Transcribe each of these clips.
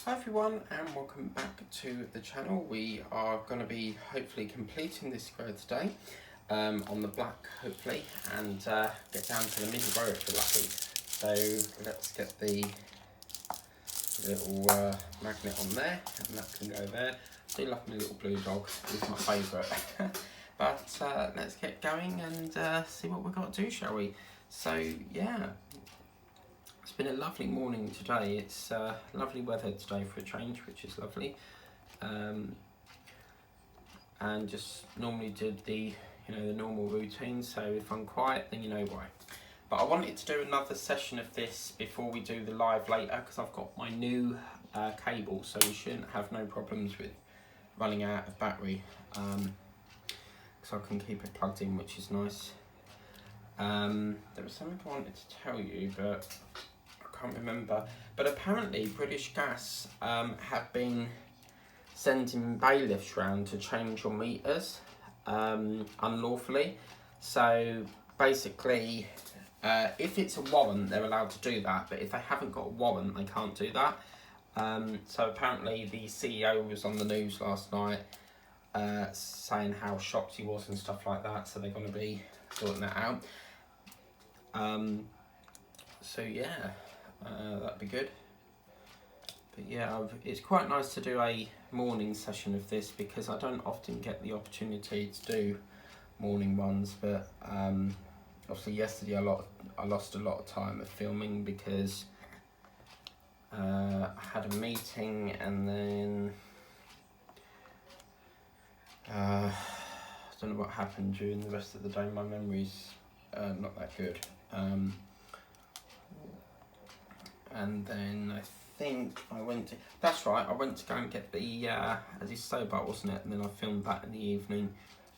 Hi everyone and welcome back to the channel. We are going to be hopefully completing this square today on the black hopefully and get down to the middle row if we're lucky. So let's get the little magnet on there and that can go there. I do love my little blue dog, he's my favourite. But let's get going and see what we've got to do, shall we? So yeah. It's been a lovely morning today. It's lovely weather today for a change, which is lovely. And just normally did the normal routine. So if I'm quiet, then you know why. But I wanted to do another session of this before we do the live later, because I've got my new cable, so we shouldn't have no problems with running out of battery. So I can keep it plugged in, which is nice. There was something I wanted to tell you, but I can't remember. But apparently British Gas have been sending bailiffs round to change your meters unlawfully. So basically, if it's a warrant, they're allowed to do that. But if they haven't got a warrant, they can't do that. So apparently the CEO was on the news last night saying how shocked he was and stuff like that. So they're going to be sorting that out. So yeah, that'd be good. But yeah, it's quite nice to do a morning session of this because I don't often get the opportunity to do morning ones. But obviously yesterday I lost a lot of time of filming because I had a meeting and then I don't know what happened during the rest of the day. My memory's not that good. And then I think I went to, that's right, I went to go and get the, as it's so bad, wasn't it? And then I filmed that in the evening,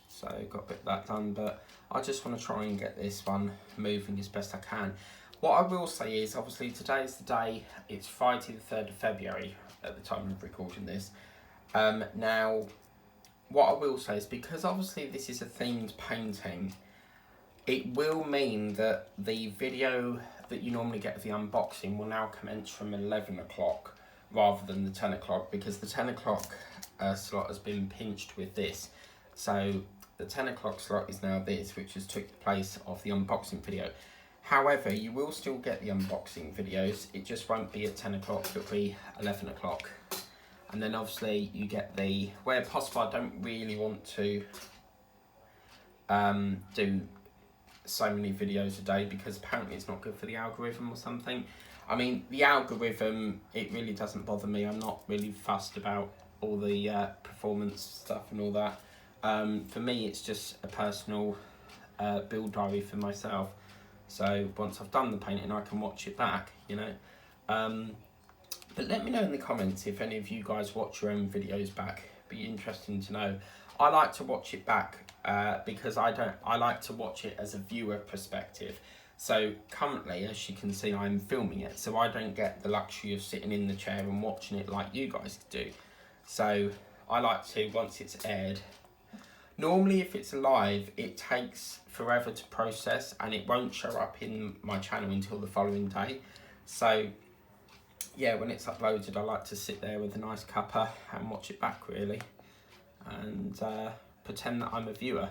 so got a bit of that done. But I just want to try and get this one moving as best I can. What I will say is, obviously today is the day, it's Friday the 3rd of February at the time of recording this. Now, what I will say is, because obviously this is a themed painting, it will mean that the video that you normally get of the unboxing will now commence from 11 o'clock rather than the 10 o'clock, because the 10 o'clock slot has been pinched with this. So the 10 o'clock slot is now this, which has took the place of the unboxing video. However, you will still get the unboxing videos, it just won't be at 10 o'clock, it'll be 11 o'clock. And then obviously you get the, where possible, I don't really want to do so many videos a day because apparently it's not good for the algorithm or something. I mean, the algorithm, it really doesn't bother me. I'm not really fussed about all the performance stuff and all that. For me, it's just a personal build diary for myself. So once I've done the painting, I can watch it back, you know. But let me know in the comments if any of you guys watch your own videos back. Be interesting to know. I like to watch it back because I like to watch it as a viewer perspective. So currently, as you can see, I'm filming it, so I don't get the luxury of sitting in the chair and watching it like you guys do. So I like to, once it's aired, normally if it's live, it takes forever to process and it won't show up in my channel until the following day. So yeah, when it's uploaded, I like to sit there with a nice cuppa and watch it back really, and pretend that I'm a viewer.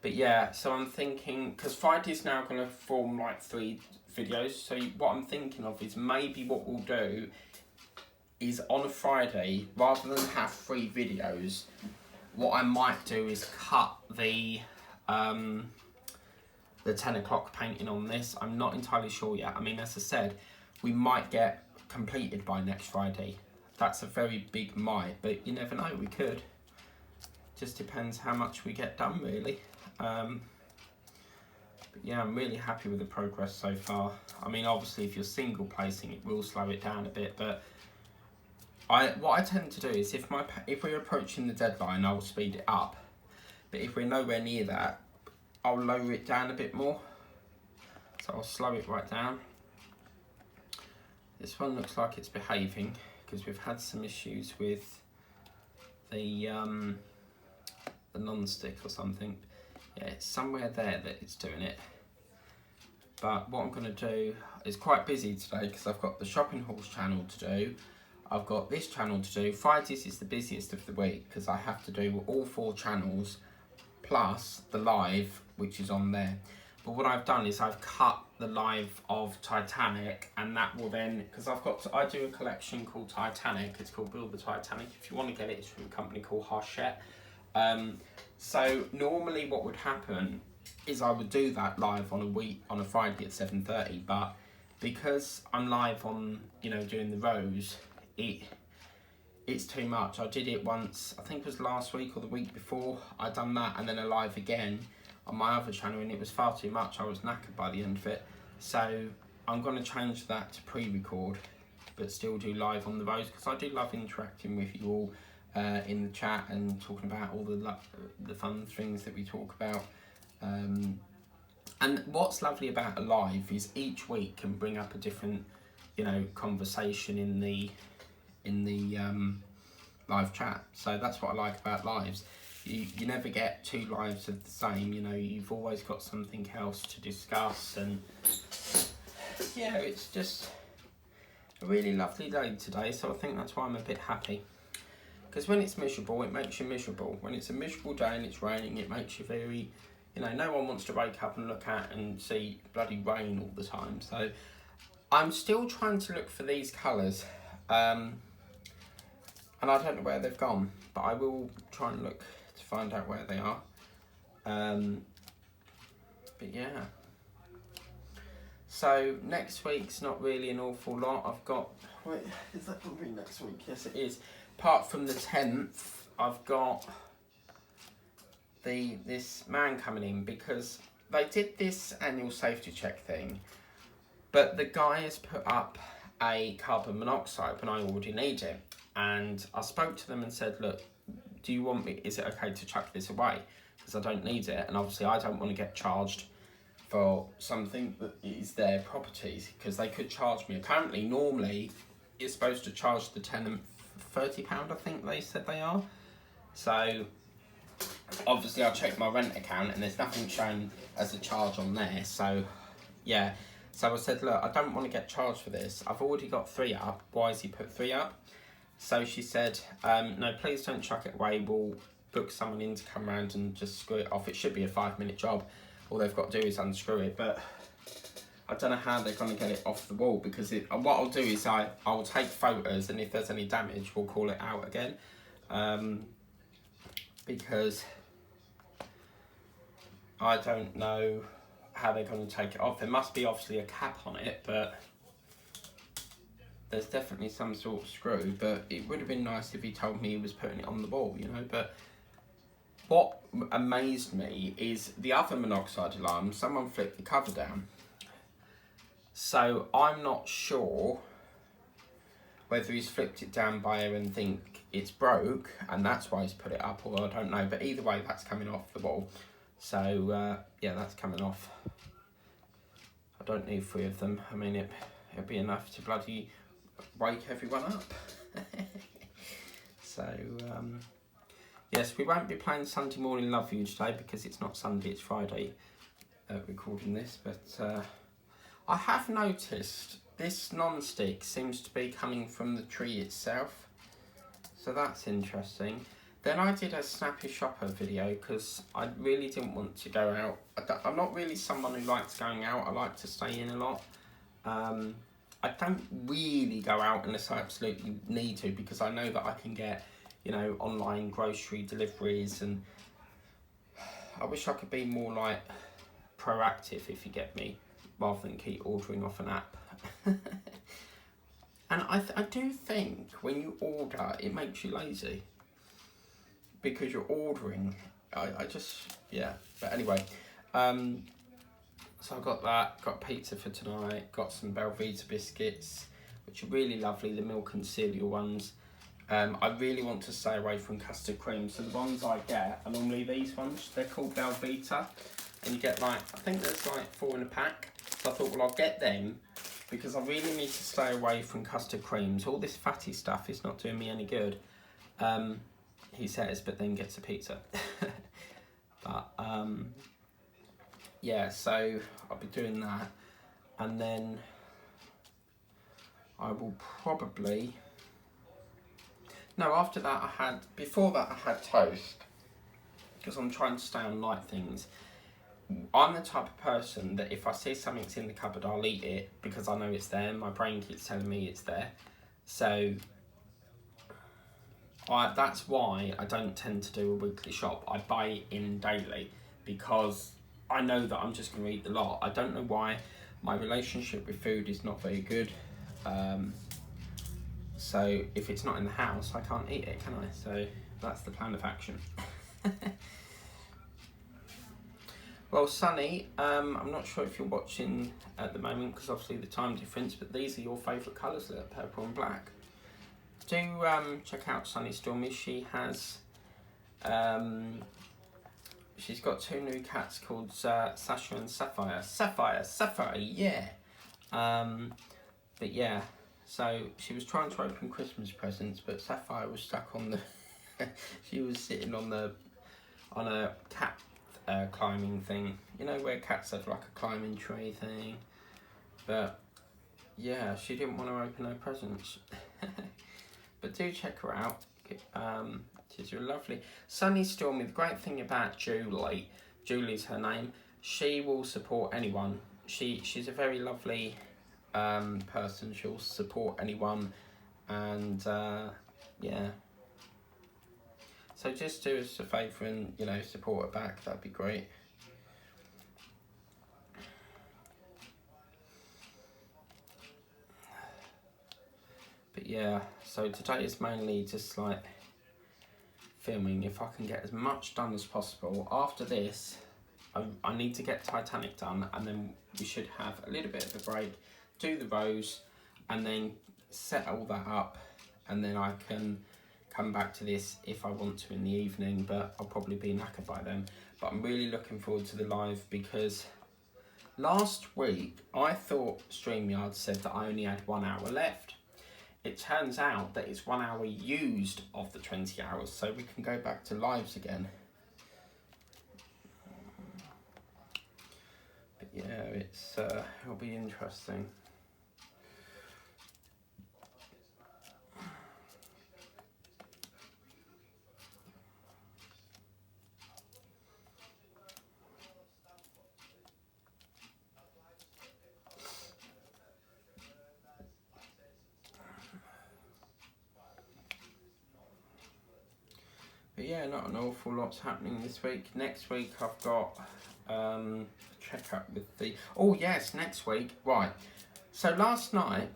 But yeah, so I'm thinking, because Friday's now going to form like 3 videos, so what I'm thinking of is maybe what we'll do is on a Friday, rather than have 3 videos, what I might do is cut the 10 o'clock painting on this. I'm not entirely sure yet. I mean, as I said, we might get completed by next Friday. That's a very big might, but you never know, we could. Just depends how much we get done, really. But yeah, I'm really happy with the progress so far. I mean, obviously, if you're single placing, it will slow it down a bit, but what I tend to do is if we're approaching the deadline, I'll speed it up. But if we're nowhere near that, I'll lower it down a bit more. So I'll slow it right down. This one looks like it's behaving because we've had some issues with the non-stick or something. Yeah, it's somewhere there that it's doing it. But what I'm going to do is quite busy today because I've got the shopping hauls channel to do. I've got this channel to do. Fridays is the busiest of the week because I have to do all 4 channels plus the live, which is on there. But what I've done is I've cut the live of Titanic, and that will then, because I do a collection called Titanic. It's called Build the Titanic. If you want to get it, it's from a company called Hachette. So normally what would happen is I would do that live on a Friday at 7:30, but because I'm live on, doing the rows, it's too much. I did it once, I think it was last week or the week before. I done that and then a live again on my other channel, and it was far too much. I was knackered by the end of it. So I'm going to change that to pre-record, but still do live on the rows, because I do love interacting with you all in the chat and talking about all the fun things that we talk about. And what's lovely about a live is each week can bring up a different, conversation in the live chat. So that's what I like about lives. You never get 2 lives of the same. You've always got something else to discuss, and yeah, it's just a really lovely day today. So I think that's why I'm a bit happy. Because when it's miserable, it makes you miserable. When it's a miserable day and it's raining, it makes you very, no one wants to wake up and look at and see bloody rain all the time. So I'm still trying to look for these colours. And I don't know where they've gone, but I will try and look to find out where they are. But yeah. So next week's not really an awful lot. I've got, wait, is that going to be next week? Yes, it is. Apart from the 10th, I've got this man coming in, because they did this annual safety check thing, but the guy has put up a carbon monoxide when I already need it. And I spoke to them and said, look, do you want me, is it okay to chuck this away? Because I don't need it. And obviously I don't want to get charged for something that is their property, because they could charge me. Apparently, normally, you're supposed to charge the tenant £30, I think they said they are. So, obviously I checked my rent account and there's nothing shown as a charge on there. So, yeah. So I said, look, I don't want to get charged for this. I've already got 3 up. Why has he put 3 up? So she said, no, please don't chuck it away. We'll book someone in to come around and just screw it off. It should be a 5-minute job. All they've got to do is unscrew it. But I don't know how they're going to get it off the wall, because what I'll do is I'll take photos, and if there's any damage, we'll call it out again. Because I don't know how they're going to take it off. There must be obviously a cap on it, but there's definitely some sort of screw. But it would have been nice if he told me he was putting it on the wall, But what amazed me is the other monoxide alarm, someone flipped the cover down. So I'm not sure whether he's flipped it down by her and think it's broke, and that's why he's put it up, or I don't know. But either way, that's coming off the wall. So yeah, that's coming off. I don't need 3 of them. I mean, it'll be enough to bloody wake everyone up. So yes, we won't be playing Sunday Morning Love You today, because it's not Sunday, it's Friday recording this. But I have noticed this non-stick seems to be coming from the tree itself, so that's interesting. Then I did a Snappy Shopper video because I really didn't want to go out. I'm not really someone who likes going out. I like to stay in a lot. I don't really go out unless I absolutely need to, because I know that I can get, online grocery deliveries, and I wish I could be more like proactive, if you get me, rather than keep ordering off an app. And I do think when you order, it makes you lazy, because you're ordering. I just, yeah. But anyway, so I got that, got pizza for tonight, got some Belvita biscuits, which are really lovely, the milk and cereal ones. I really want to stay away from custard cream, so the ones I get are normally these ones. They're called Belvita, and you get I think there's 4 in a pack. So I thought, well, I'll get them, because I really need to stay away from custard creams. All this fatty stuff is not doing me any good, he says, but then gets a pizza. But yeah, so I'll be doing that. and then I will probably... No, after that before that I had toast, because I'm trying to stay on light things. I'm the type of person that if I see something's in the cupboard, I'll eat it because I know it's there. My brain keeps telling me it's there. So that's why I don't tend to do a weekly shop. I buy in daily because I know that I'm just going to eat the lot. I don't know why my relationship with food is not very good. So if it's not in the house, I can't eat it, can I? So that's the plan of action. Well, Sunny, I'm not sure if you're watching at the moment because obviously the time difference, but these are your favourite colours, purple and black. Do check out Sunny Stormy. She has, she's got 2 new cats called Sasha and Sapphire. Sapphire, yeah. But yeah, so she was trying to open Christmas presents, but Sapphire was stuck on the, she was sitting on a cat climbing thing, you know, where cats have like a climbing tree thing, but yeah, she didn't want to open her presents. But do check her out. She's really lovely. Sunny Stormy, the great thing about Julie's her name, she will support anyone. She's a very lovely person. She'll support anyone, and yeah. So just do us a favour and, you know, support her back. That'd be great. But yeah, so today is mainly just like filming if I can get as much done as possible. After this, I need to get Titanic done, and then we should have a little bit of a break, do the rows, and then set all that up, and then I can come back to this if I want to in the evening, but I'll probably be knackered by then. But I'm really looking forward to the live because last week I thought StreamYard said that I only had 1 hour left. It turns out that it's 1 hour used of the 20 hours, so we can go back to lives again. But yeah, it'll be interesting. But yeah, not an awful lot's happening this week. Next week I've got check up with the... Oh yes, next week. Right. So last night,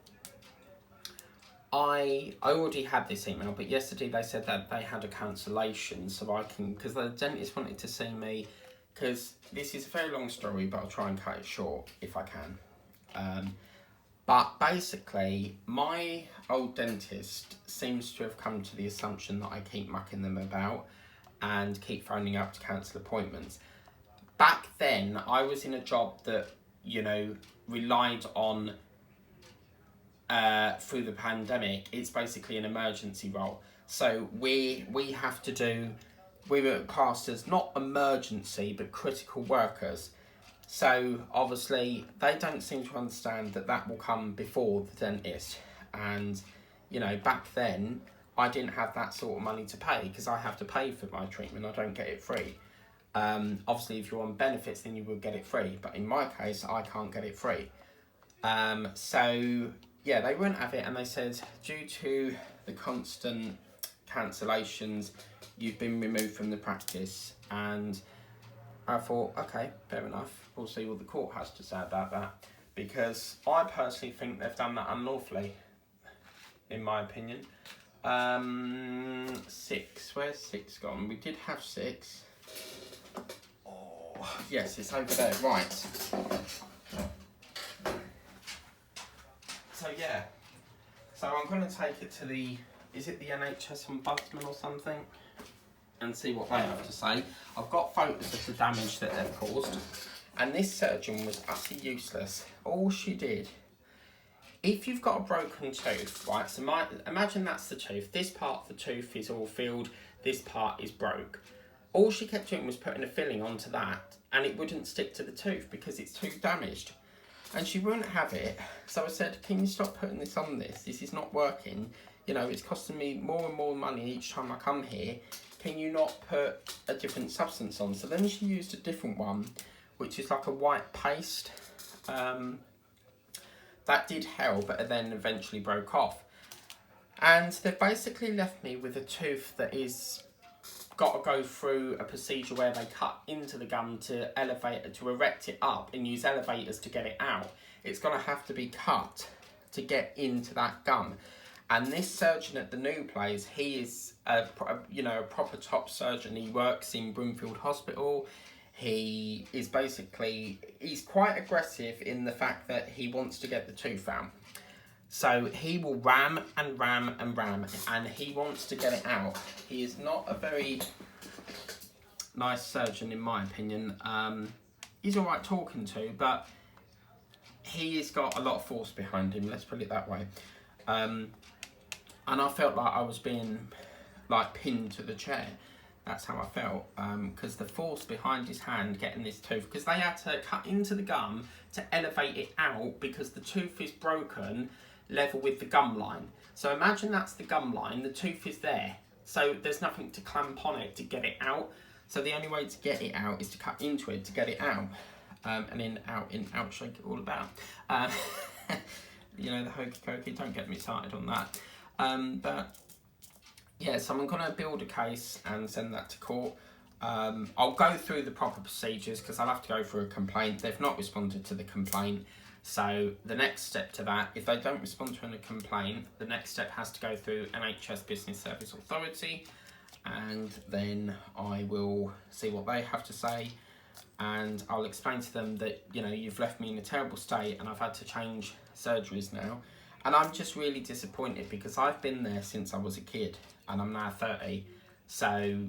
I already had this email, but yesterday they said that they had a cancellation, so I can... Because the dentist wanted to see me, because this is a very long story, but I'll try and cut it short if I can. But basically, my old dentist seems to have come to the assumption that I keep mucking them about and keep phoning up to cancel appointments. Back then, I was in a job that, you know, relied on, through the pandemic, it's basically an emergency role. So we have to do, we were classed as not emergency, but critical workers. So obviously they don't seem to understand that that will come before the dentist. And, you know, back then I didn't have that sort of money to pay because I have to pay for my treatment. I don't get it free. Obviously if you're on benefits then you will get it free. But in my case, I can't get it free. So yeah, they wouldn't have it, and they said due to the constant cancellations, you've been removed from the practice. And I thought, okay, fair enough. We'll see what the court has to say about that. Because I personally think they've done that unlawfully, in my opinion. 6. Where's 6 gone? We did have 6. Oh, yes, it's over there. Right. So, yeah. So I'm going to take it to the... Is it the NHS Ombudsman or something? And see what they have to say. I've got photos of the damage that they've caused. And this surgeon was utterly useless. All she did, if you've got a broken tooth, right, so imagine that's the tooth. This part of the tooth is all filled, this part is broke. All she kept doing was putting a filling onto that, and it wouldn't stick to the tooth because it's too damaged. And she wouldn't have it. So I said, can you stop putting this on this? This is not working. You know, it's costing me more and more money each time I come here. Can you not put a different substance on? So then she used a different one, which is like a white paste. That did help, but it then eventually broke off. And they've basically left me with a tooth that is got to go through a procedure where they cut into the gum to elevate it, to erect it up and use elevators to get it out. It's going to have to be cut to get into that gum. And this surgeon at the new place, he is a proper top surgeon. He works in Broomfield Hospital. He is he's quite aggressive in the fact that he wants to get the tooth out. So he will ram and ram and ram, and he wants to get it out. He is not a very nice surgeon, in my opinion. He's all right talking to, but he's got a lot of force behind him, let's put it that way. And I felt like I was being pinned to the chair. That's how I felt, because the force behind his hand getting this tooth, because they had to cut into the gum to elevate it out because the tooth is broken level with the gum line. So imagine that's the gum line, the tooth is there, so there's nothing to clamp on it to get it out. So the only way to get it out is to cut into it to get it out, and in, out, shake it all about. You know, the hokey cokey, don't get me started on that. But yeah, so I'm going to build a case and send that to court. I'll go through the proper procedures because I'll have to go through a complaint. They've not responded to the complaint. So the next step to that, if they don't respond to a complaint, the next step has to go through NHS Business Service Authority, and then I will see what they have to say, and I'll explain to them that, you know, you've left me in a terrible state and I've had to change surgeries now. And I'm just really disappointed because I've been there since I was a kid and I'm now 30. So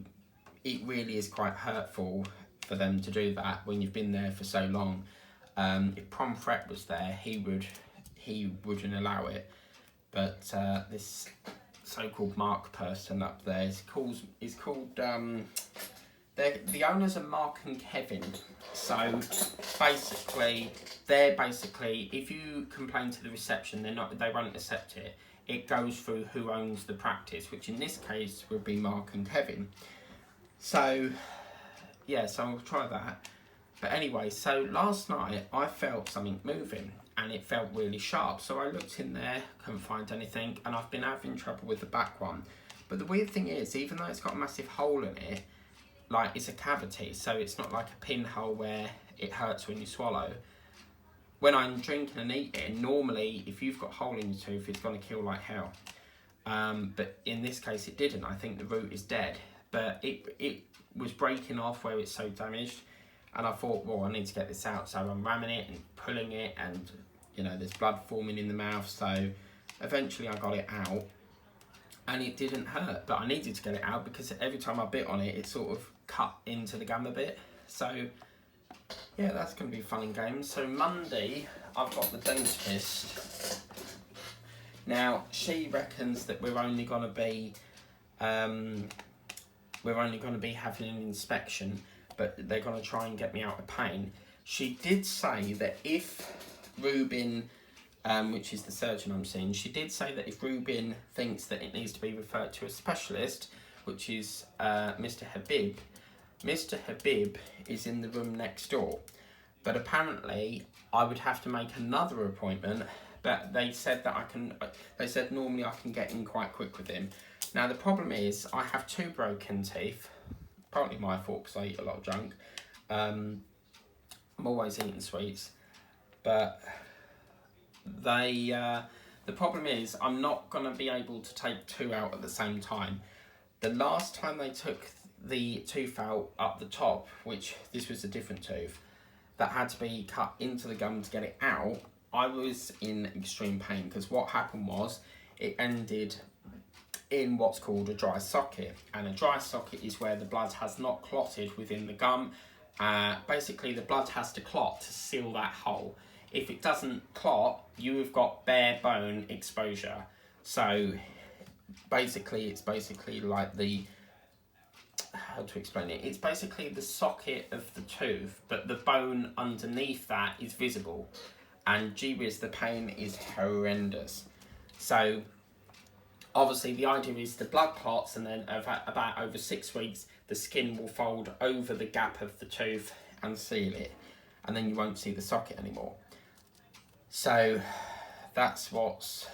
it really is quite hurtful for them to do that when you've been there for so long. If Prom Fret was there, he wouldn't allow it. But this so-called Mark person up there is called the owners are Mark and Kevin. So basically, if you complain to the reception, they won't accept it. It goes through who owns the practice, which in this case would be Mark and Kevin. So yeah, so I'll try that. But anyway, so last night I felt something moving and it felt really sharp. So I looked in there, couldn't find anything, and I've been having trouble with the back one. But the weird thing is, even though it's got a massive hole in it, like it's a cavity, so it's not like a pinhole where it hurts when you swallow. When I'm drinking and eating, normally if you've got a hole in your tooth, it's going to kill like hell. But in this case it didn't. I think the root is dead. But it was breaking off where it's so damaged. And I thought, well, I need to get this out. So I'm ramming it and pulling it, and you know, there's blood forming in the mouth. So eventually I got it out and it didn't hurt, but I needed to get it out because every time I bit on it, it sort of cut into the gum a bit. So yeah, that's going to be fun and games. So Monday, I've got the dentist. Now, she reckons that we're only going to be having an inspection, but they're going to try and get me out of pain. She did say that if Rubin, which is the surgeon I'm seeing, she did say that if Rubin thinks that it needs to be referred to a specialist, which is Mr. Habib is in the room next door. But apparently I would have to make another appointment, but they said that normally I can get in quite quick with him. Now the problem is I have 2 broken teeth. Partly my fault because I eat a lot of junk. I'm always eating sweets, but the problem is I'm not going to be able to take 2 out at the same time. The last time they took the tooth out up the top, which this was a different tooth, that had to be cut into the gum to get it out, I was in extreme pain because what happened was it ended in what's called a dry socket, and a dry socket is where the blood has not clotted within the gum. Basically the blood has to clot to seal that hole. If it doesn't clot, you've got bare bone exposure. So basically it's like the, how to explain it, it's basically the socket of the tooth, but the bone underneath that is visible. and gee whiz, the pain is horrendous. So obviously the idea is the blood clots, and then about over 6 weeks the skin will fold over the gap of the tooth and seal it, and then you won't see the socket anymore. So that's what's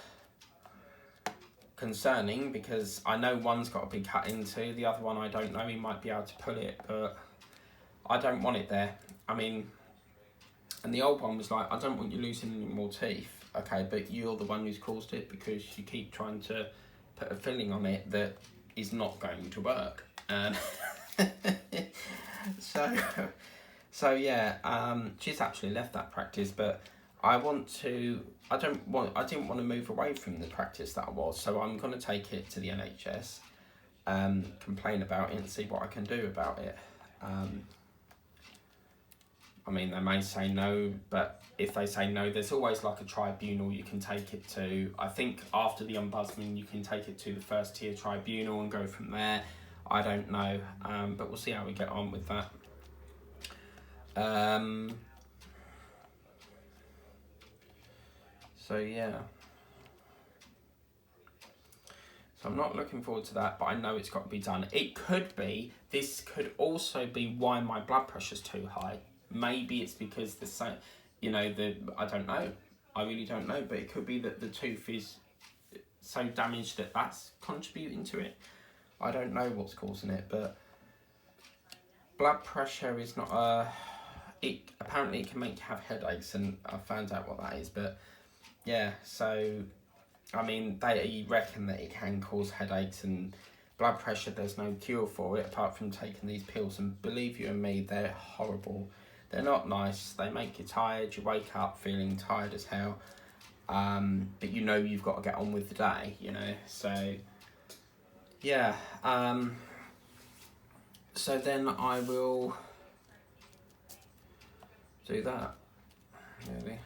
concerning, because I know one's got to be cut into, the other one I don't know, he might be able to pull it, but I don't want it there. I mean, and the old one was like, I don't want you losing any more teeth. Okay, but you're the one who's caused it, because you keep trying to put a filling on it that is not going to work. So yeah, she's actually left that practice, but I didn't want to move away from the practice that I was, so I'm going to take it to the NHS, complain about it and see what I can do about it. I mean, they may say no, but if they say no, there's always like a tribunal you can take it to. I think after the ombudsman, you can take it to the first tier tribunal and go from there. I don't know, but we'll see how we get on with that. So yeah. So I'm not looking forward to that, but I know it's got to be done. This could also be why my blood pressure's too high. Maybe it's because I don't know. I really don't know, but it could be that the tooth is so damaged that that's contributing to it. I don't know what's causing it, but blood pressure is not apparently it can make you have headaches, and I found out what that is, but yeah, so I mean, they reckon that it can cause headaches, and blood pressure, there's no cure for it apart from taking these pills, and believe you and me, they're horrible. They're not nice. They make you tired. You wake up feeling tired as hell, but you know you've got to get on with the day, so yeah. So then I will do that, really.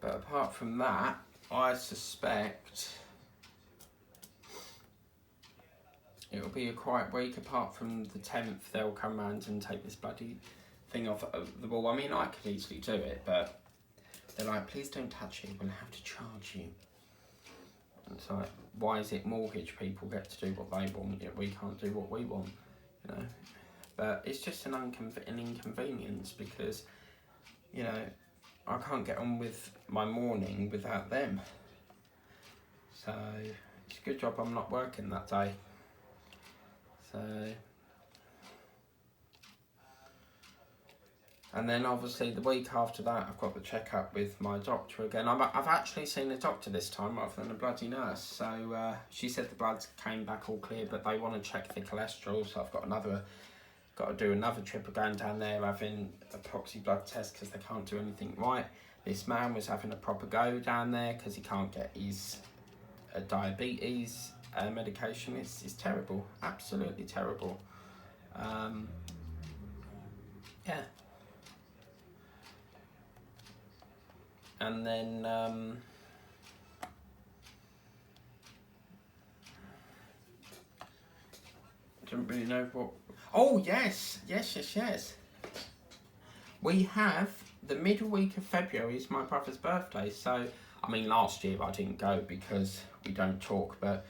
But apart from that, I suspect it'll be a quiet week. Apart from the 10th, they'll come round and take this bloody thing off the wall. I mean, I could easily do it, but they're like, please don't touch it, we'll have to charge you. And it's like, why is it mortgage people get to do what they want, yet we can't do what we want, But it's just an inconvenience, because, I can't get on with my morning without them. So it's a good job I'm not working that day. So, and then obviously the week after that, I've got the checkup with my doctor again. I've actually seen a doctor this time rather than a bloody nurse. So she said the bloods came back all clear, but they want to check the cholesterol. So I've got to do another trip of going down there, having a proxy blood test, because they can't do anything right. This man was having a proper go down there because he can't get his diabetes medication. It's terrible, absolutely terrible. Yeah. And then don't really know what. Oh yes. We have the middle week of February is my brother's birthday. So I mean, last year I didn't go because we don't talk, but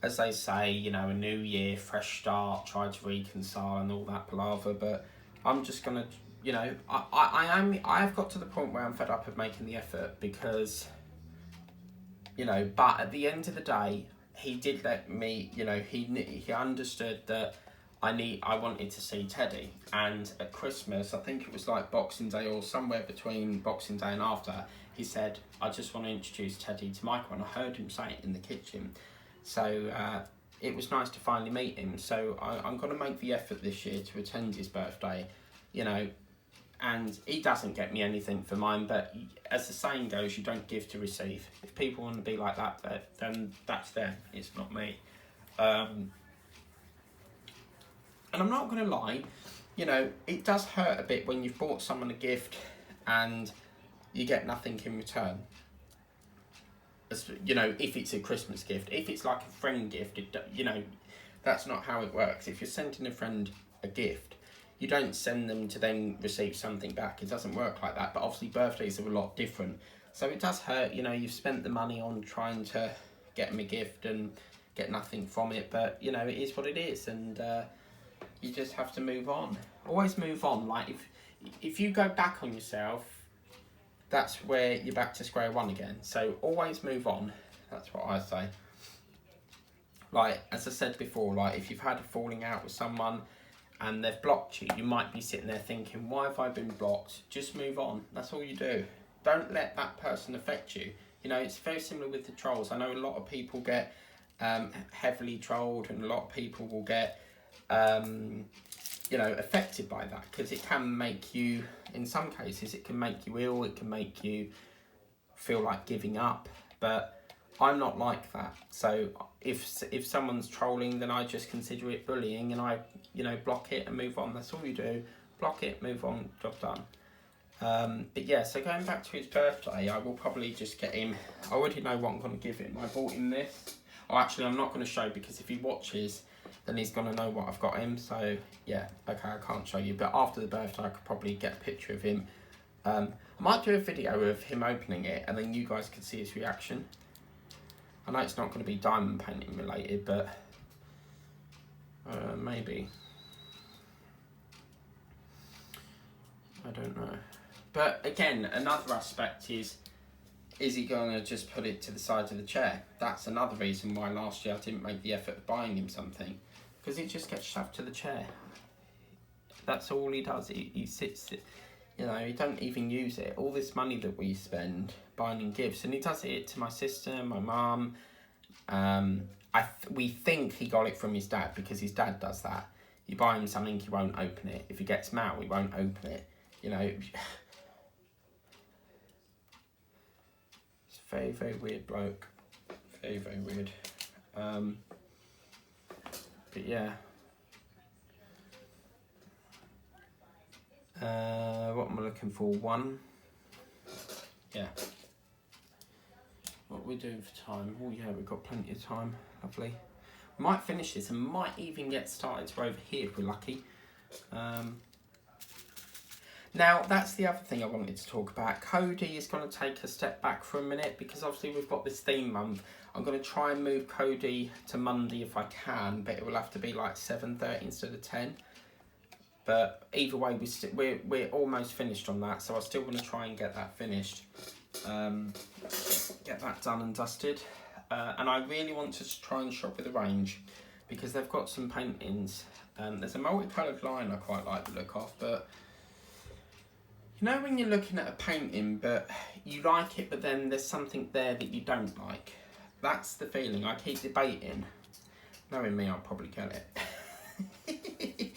as they say, a new year, fresh start, try to reconcile and all that palaver. But I'm just gonna, I have got to the point where I'm fed up of making the effort, because, but at the end of the day, he did let me, he understood that I wanted to see Teddy, and at Christmas, I think it was like Boxing Day or somewhere between Boxing Day and after, he said, I just want to introduce Teddy to Michael, and I heard him say it in the kitchen. So it was nice to finally meet him. So I'm going to make the effort this year to attend his birthday, and he doesn't get me anything for mine, but as the saying goes, you don't give to receive. If people want to be like that, then that's them, it's not me. And I'm not going to lie, it does hurt a bit when you've bought someone a gift and you get nothing in return. If it's a Christmas gift. If it's like a friend gift, That's not how it works. If you're sending a friend a gift, you don't send them to then receive something back. It doesn't work like that. But obviously birthdays are a lot different. So it does hurt, you know, you've spent the money on trying to get them a gift and get nothing from it. But, you know, it is what it is. And you just have to move on. Always move on. Like, if you go back on yourself, that's where you're back to square one again. So always move on. That's what I say. Like, as I said before, like, if you've had a falling out with someone and they've blocked you, you might be sitting there thinking, why have I been blocked? Just move on. That's all you do. Don't let that person affect you. You know, it's very similar with the trolls. I know a lot of people get heavily trolled, and a lot of people will get, you know, affected by that, because it can make you, in some cases, it can make you ill, it can make you feel like giving up. But I'm not like that. So if someone's trolling, then I just consider it bullying, and I, you know, block it and move on. That's all you do. Block it, move on, job done. But yeah, so going back to his birthday, I will probably just get him, I already know what I'm going to give him. I bought him this. Oh, actually, I'm not going to show, because if he watches, then he's going to know what I've got him. So yeah, okay, I can't show you. But after the birthday, I could probably get a picture of him. I might do a video of him opening it, and then you guys could see his reaction. I know it's not going to be diamond painting related, but maybe. I don't know. But again, another aspect is he going to just put it to the side of the chair? That's another reason why last year I didn't make the effort of buying him something, because he just gets shoved to the chair. That's all he does. He sits, you know, he don't even use it. All this money that we spend buying him gifts, and he does it to my sister, my mum. We think he got it from his dad, because his dad does that. You buy him something, he won't open it. If he gets mail, he won't open it. You know, it's very, very weird bloke. Very, very weird. But yeah. What am I looking for? 1. Yeah. What are we doing for time? Oh yeah, we've got plenty of time. Lovely. Might finish this and might even get started to over here if we're lucky. Now, that's the other thing I wanted to talk about. Cody is going to take a step back for a minute, because obviously we've got this theme month. I'm going to try and move Cody to Monday if I can, but it will have to be like 7:30 instead of 10. But either way, we're almost finished on that, so I still want to try and get that finished. Get that done and dusted. And I really want to try and shop with the range, because they've got some paintings. There's a multicoloured line I quite like the look of, but you know when you're looking at a painting but you like it, but then there's something there that you don't like? That's the feeling. I keep debating. Knowing me, I'll probably get it.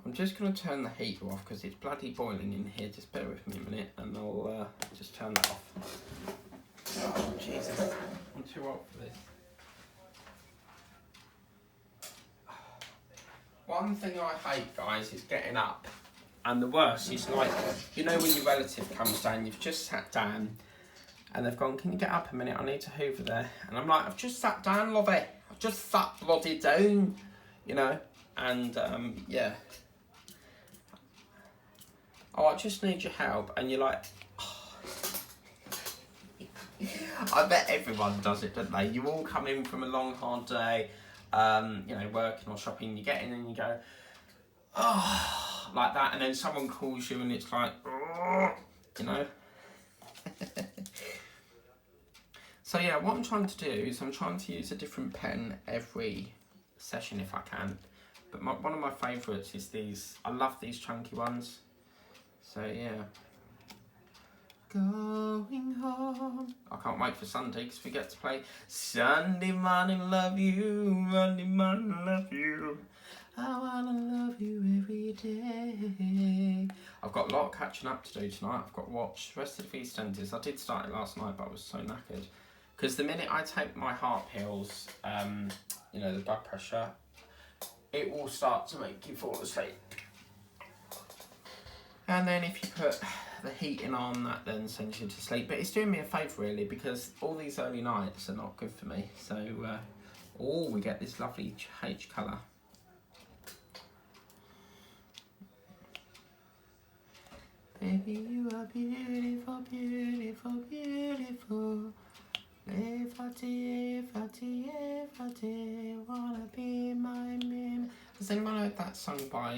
I'm just going to turn the heater off, because it's bloody boiling in here. Just bear with me a minute and I'll just turn that off. Oh, Jesus. I'm too old for this. One thing I hate, guys, is getting up. And the worst is, like, you know when your relative comes down, you've just sat down and they've gone, can you get up a minute? I need to hoover there. And I'm like, I've just sat down, lovey. I've just sat bloody down, you know. And, yeah. Oh, I just need your help. And you're like, oh. I bet everyone does it, don't they? You all come in from a long, hard day, you know, working or shopping, you get in and you go, oh, like that, and then someone calls you and it's like, oh, you know. So yeah, what I'm trying to do is I'm trying to use a different pen every session if I can. But one of my favourites is these. I love these chunky ones. So yeah. Going home. I can't wait for Sunday, because we get to play Sunday morning love you, Monday morning love you. I wanna love you every day. I've got a lot of catching up to do tonight. I've got to watch the rest of the EastEnders. I did start it last night, but I was so knackered. Because the minute I take my heart pills, you know, the blood pressure, it will start to make you fall asleep. And then if you put the heating on, that then sends you to sleep. But it's doing me a favour really, because all these early nights are not good for me. So, oh, we get this lovely H colour. Baby, you are beautiful, beautiful, beautiful. If I wanna be my man. Has anyone heard that song by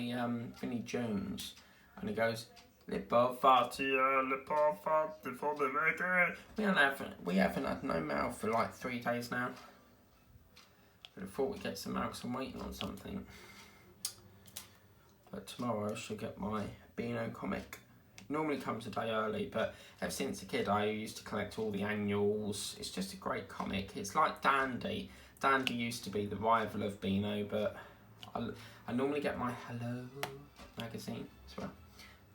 Vinnie Jones? And it goes, Lippo Fatia, Lippo Fatia for the maker. We haven't had no mail for like 3 days now. But I thought we'd get some mail because I'm waiting on something. But tomorrow I should get my Beano comic. Normally comes a day early, but ever since a kid I used to collect all the annuals. It's just a great comic. It's like Dandy. Dandy used to be the rival of Beano, but I normally get my Hello magazine as well.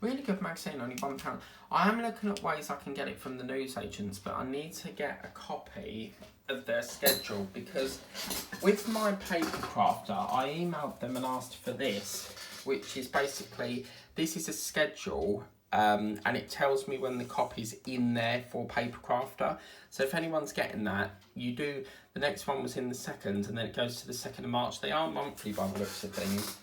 Really good magazine, only £1. I am looking at ways I can get it from the newsagents, but I need to get a copy of their schedule, because with my paper crafter I emailed them and asked for this, which is basically, this is a schedule. And it tells me when the copy's in there for Paper Crafter. So if anyone's getting that, you do, the next one was in the 2nd, and then it goes to the 2nd of March. They are monthly by the looks of things.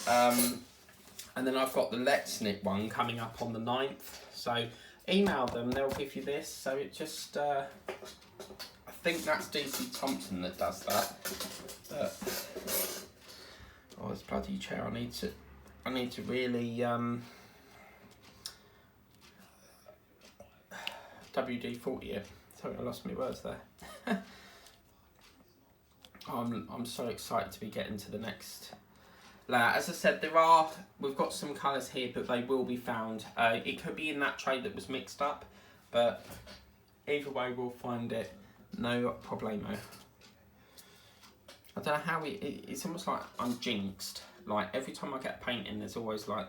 And then I've got the Let's Knit one coming up on the 9th. So email them, they'll give you this. So it just, I think that's DC Thompson that does that. But, oh, this bloody chair, I need to really, WD-40 it. Sorry, I lost my words there. I'm so excited to be getting to the next layer. As I said, we've got some colours here, but they will be found. It could be in that tray that was mixed up, but either way we'll find it. No problemo. I don't know how it's almost like I'm jinxed. Like every time I get a painting, there's always like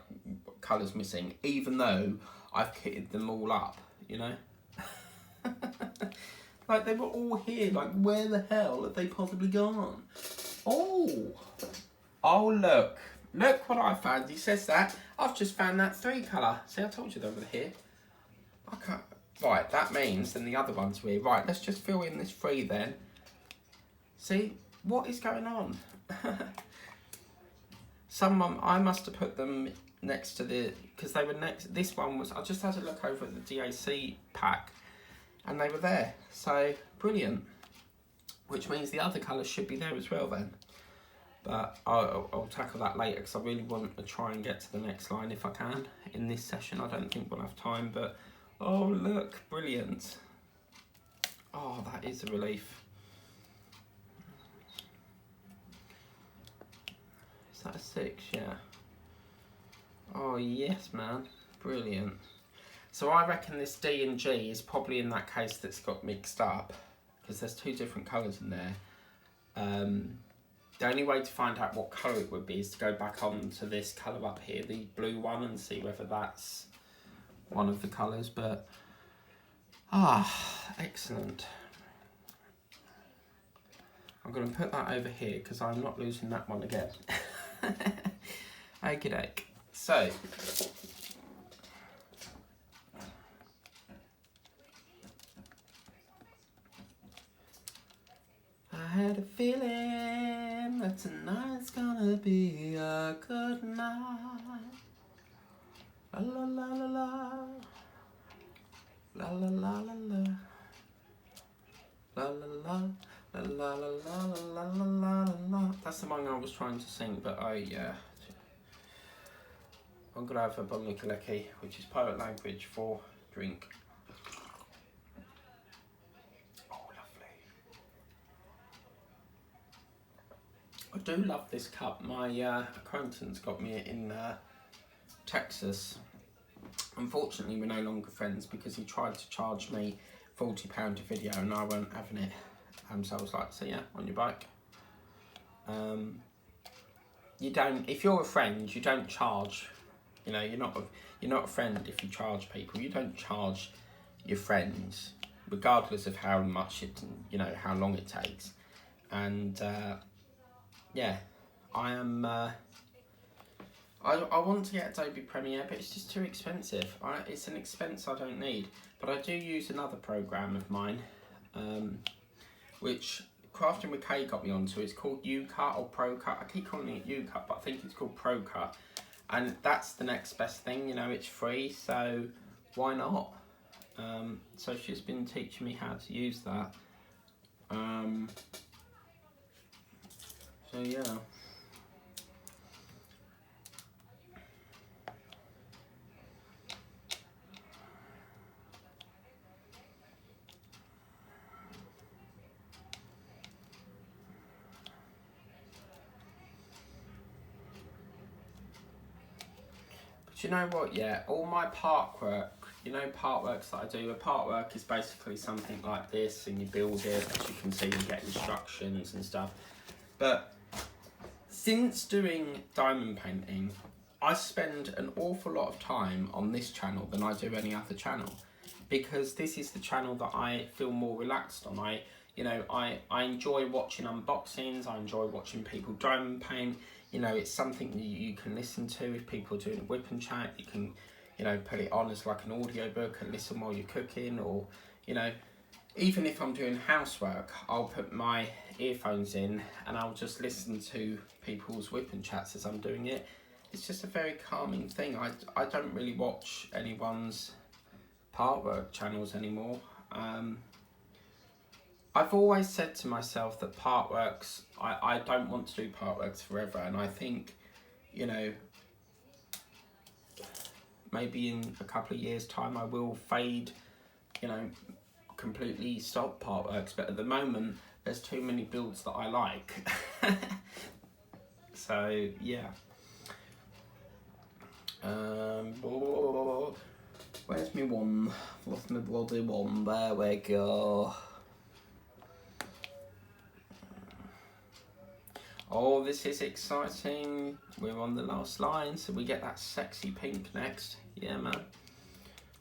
colours missing, even though I've kitted them all up, you know? Like they were all here, like where the hell have they possibly gone? Oh look what I found. He says that I've just found that 3 colour. See, I told you they were here. I can't. Right, that means then the other ones were here. Right, let's just fill in this 3 then. See, what is going on? Someone, I must have put them next to the, because they were next, this one was, I just had to look over at the DAC pack and they were there, so brilliant, which means the other colours should be there as well then, but I'll tackle that later because I really want to try and get to the next line if I can in this session. I don't think we'll have time, but oh look, brilliant. Oh, that is a relief. Is that a 6? Yeah. Oh yes, man, brilliant. So I reckon this D and G is probably in that case that's got mixed up, because there's 2 different colours in there. The only way to find out what colour it would be is to go back on to this colour up here, the blue one, and see whether that's one of the colours, but excellent. I'm going to put that over here because I'm not losing that one again. Okie doke. So, I had a feeling that tonight's gonna be a good night. La la la la la. La la la la la. La la la. La la la la la la la la. That's the one I was trying to sing, but I'm gonna have a Bonnikaleki, which is pirate language for drink. Oh, lovely. I do love this cup. My acquaintance got me it in Texas. Unfortunately, we're no longer friends because he tried to charge me £40 a video and I weren't having it. So I was like, so yeah, on your bike. You don't, if you're a friend, you don't charge. You know, you're not a friend if you charge people. You don't charge your friends, regardless of how much it, you know, how long it takes. And yeah, I am I want to get Adobe Premiere, but it's just too expensive. It's an expense I don't need. But I do use another program of mine, which Crafting with Kay got me onto. It's called UCut or ProCut. I keep calling it UCut, but I think it's called ProCut. And that's the next best thing, you know, it's free, so why not? So she's been teaching me how to use that. So yeah. But you know what, yeah, all my part work, you know, part works that I do, a part work is basically something like this, and you build it, as you can see, you get instructions and stuff. But since doing diamond painting, I spend an awful lot of time on this channel than I do any other channel, because this is the channel that I feel more relaxed on. I enjoy watching unboxings, I enjoy watching people diamond paint. You know, it's something that you can listen to if people are doing a whip and chat. You can, you know, put it on as like an audio book and listen while you're cooking, or, you know, even if I'm doing housework, I'll put my earphones in and I'll just listen to people's whip and chats as I'm doing it. It's just a very calming thing. I don't really watch anyone's part work channels anymore. I've always said to myself that part works, I don't want to do part works forever, and I think, you know, maybe in a couple of years' time I will fade, you know, completely stop part works, but at the moment there's too many builds that I like. So yeah. Where's my one? Lost my bloody one. There we go. Oh, this is exciting. We're on the last line, so we get that sexy pink next. Yeah, man.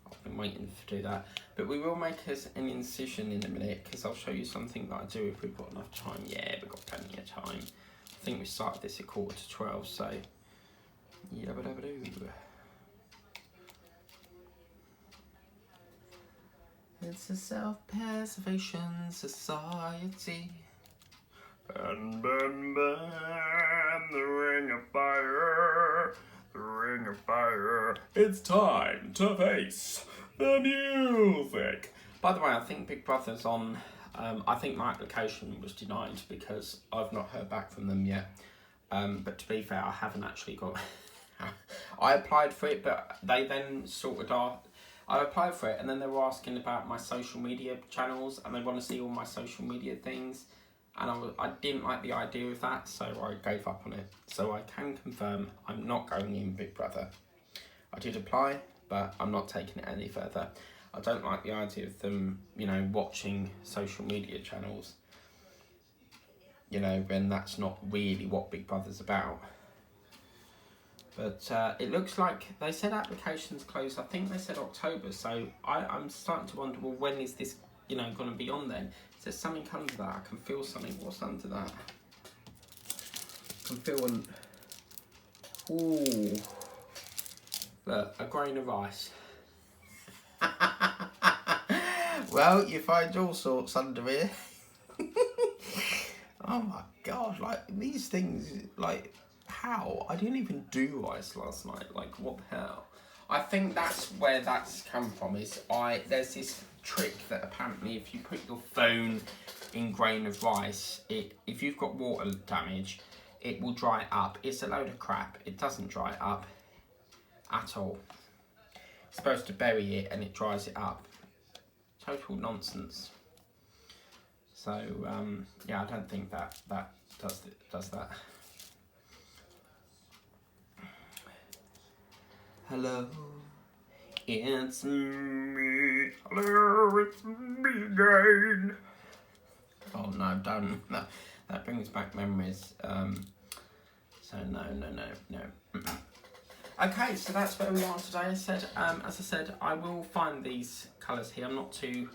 I've been waiting to do that. But we will make us an incision in a minute, because I'll show you something that I do if we've got enough time. Yeah, we've got plenty of time. I think we started this at 11:45, so... Yabba-dabba-doo. It's a self-preservation society. And burn, burn, the ring of fire, the ring of fire. It's time to face the music. By the way, I think Big Brother's on. I think my application was denied because I've not heard back from them yet. But to be fair, I haven't actually got. I applied for it, but they then sorted out. I applied for it, and then they were asking about my social media channels, and they want to see all my social media things. And I didn't like the idea of that, so I gave up on it. So I can confirm I'm not going in Big Brother. I did apply, but I'm not taking it any further. I don't like the idea of them, you know, watching social media channels, you know, when that's not really what Big Brother's about. But it looks like they said applications closed, I think they said October, so I'm starting to wonder, well, when is this, you know, going to be on then? There's something under that. I can feel something. What's under that? I can feel an... Ooh. Look, a grain of rice. Well, you find all sorts under here. Oh my God, like, these things, like, how? I didn't even do rice last night. Like, what the hell? I think that's where that's come from, is there's this trick that apparently if you put your phone in grain of rice, if you've got water damage, it will dry up. It's a load of crap. It doesn't dry up at all. It's supposed to bury it and it dries it up. Total nonsense. So yeah, I don't think that does that. Hello, it's me. Hello, it's me again. Oh no, don't. That brings back memories. So no. Okay, so that's where we are today. As I said, I will find these colours here. I'm not too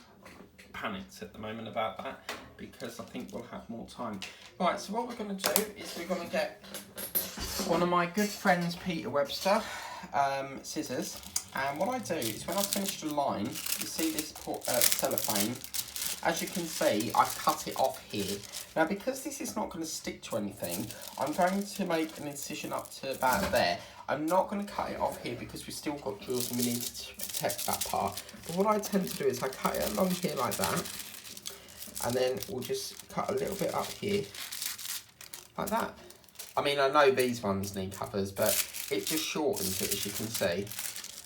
panicked at the moment about that, because I think we'll have more time. Right, so what we're going to do is we're going to get one of my good friends, Peter Webster, scissors. And what I do is when I've finished a line, you see this cellophane, as you can see, I've cut it off here. Now, because this is not going to stick to anything, I'm going to make an incision up to about there. I'm not going to cut it off here because we've still got drills and we need to protect that part. But what I tend to do is I cut it along here like that, and then we'll just cut a little bit up here, like that. I mean, I know these ones need covers, but it just shortens it, as you can see.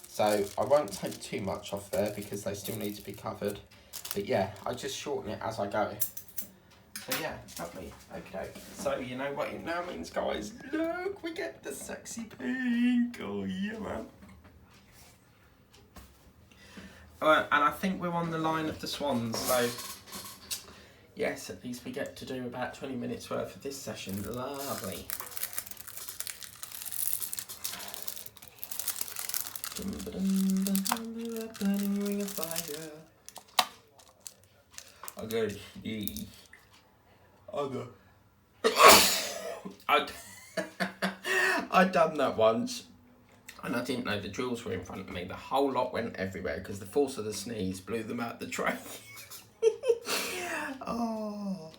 So I won't take too much off there because they still need to be covered. But yeah, I just shorten it as I go. So yeah, lovely. Okay. So you know what it now means, guys? Look, we get the sexy pink. Oh yeah, man. Alright, and I think we're on the line of the swans. So yes, at least we get to do about 20 minutes worth of this session. Lovely. Burning ring of fire. I go to sneeze. I'd done that once, and I didn't know the drills were in front of me. The whole lot went everywhere because the force of the sneeze blew them out the tray. Oh.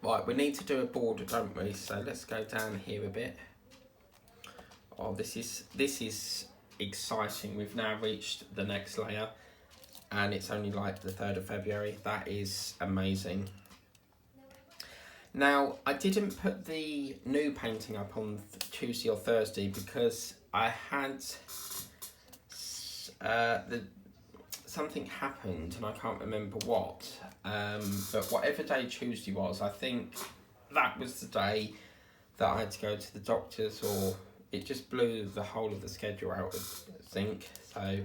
Right, we need to do a border, don't we? So let's go down here a bit. Oh, this is exciting. We've now reached the next layer, and it's only like the 3rd of February. That is amazing. Now, I didn't put the new painting up on Tuesday or Thursday because I had something happened and I can't remember what. But whatever day Tuesday was, I think that was the day that I had to go to the doctors, or it just blew the whole of the schedule out, I think. So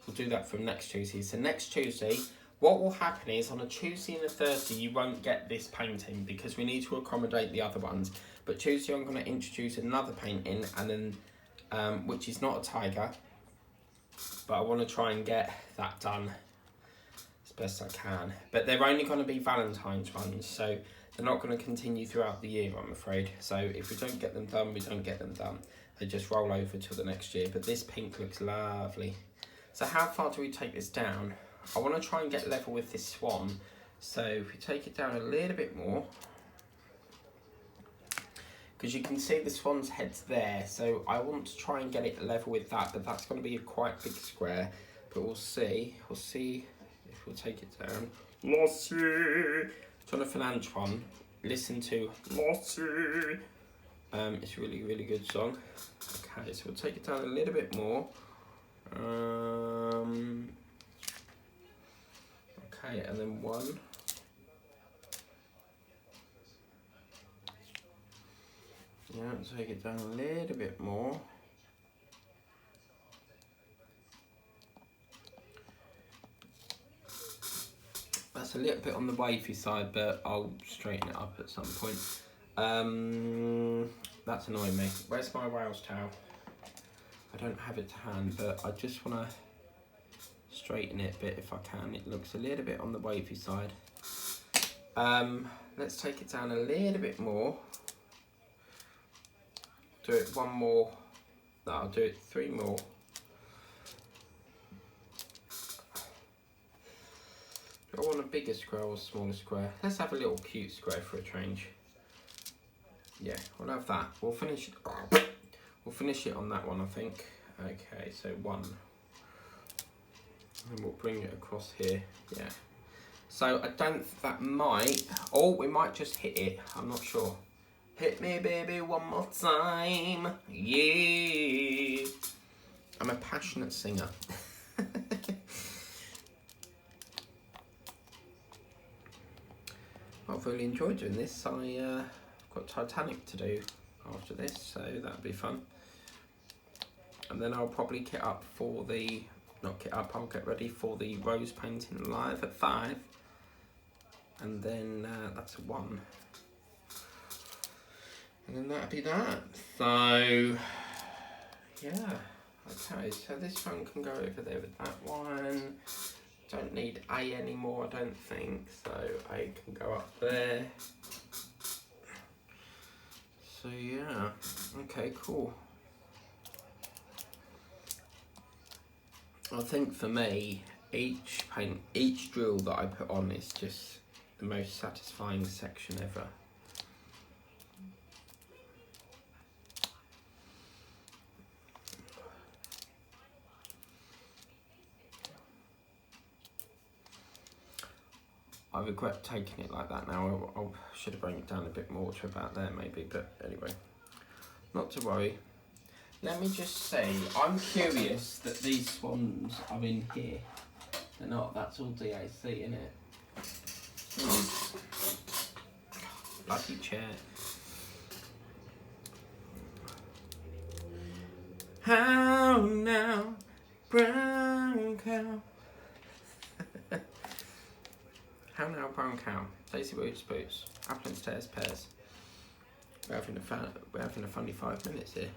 we'll do that from next Tuesday. So next Tuesday, what will happen is on a Tuesday and a Thursday, you won't get this painting because we need to accommodate the other ones. But Tuesday, I'm going to introduce another painting, and then which is not a tiger, but I want to try and get that done as best I can. But they're only going to be Valentine's ones, so they're not going to continue throughout the year, I'm afraid. So if we don't get them done, we don't get them done. They just roll over till the next year. But this pink looks lovely. So how far do we take this down? I want to try and get level with this swan. So if we take it down a little bit more, because you can see the swan's head's there, so I want to try and get it level with that, but that's going to be a quite big square. But we'll see if we'll take it down. Lossie! Jonathan Antoine, listen to Lossie. It's a really, really good song. Okay, so we'll take it down a little bit more. Okay, and then one. Yeah, take it down a little bit more. That's a little bit on the wavy side, but I'll straighten it up at some point. That's annoying me. Where's my Wales towel? I don't have it to hand, but I just want to straighten it a bit if I can. It looks a little bit on the wavy side. Let's take it down a little bit more. Do it one more. No, I'll do it 3 more. Do I want a bigger square or a smaller square? Let's have a little cute square for a change. Yeah, we'll have that. We'll finish it on that one, I think. Okay, so 1. And we'll bring it across here. Yeah. So I don't, that might, oh, we might just hit it. I'm not sure. Hit me, baby, one more time. Yeah. I'm a passionate singer. I've really enjoyed doing this. I've got Titanic to do after this, so that'll be fun. And then I'll probably kit up for the, not kit up, I'll get ready for the rose painting live at 5. And then that's a 1. And then that'll be that. So, yeah. Okay, so this one can go over there with that one. Don't need A anymore, I don't think. So A can go up there. So, yeah. Okay, cool. I think for me, each drill that I put on is just the most satisfying section ever. I regret taking it like that now. I should have brought it down a bit more to about there maybe, but anyway, not to worry. Let me just say, I'm curious that these swans are in here. They're not, that's all DAC, innit? Bloody chair. How now, brown cow. How now, brown cow. Daisy Roots Boots. Apple and stairs pears. We're having a funny 5 minutes here.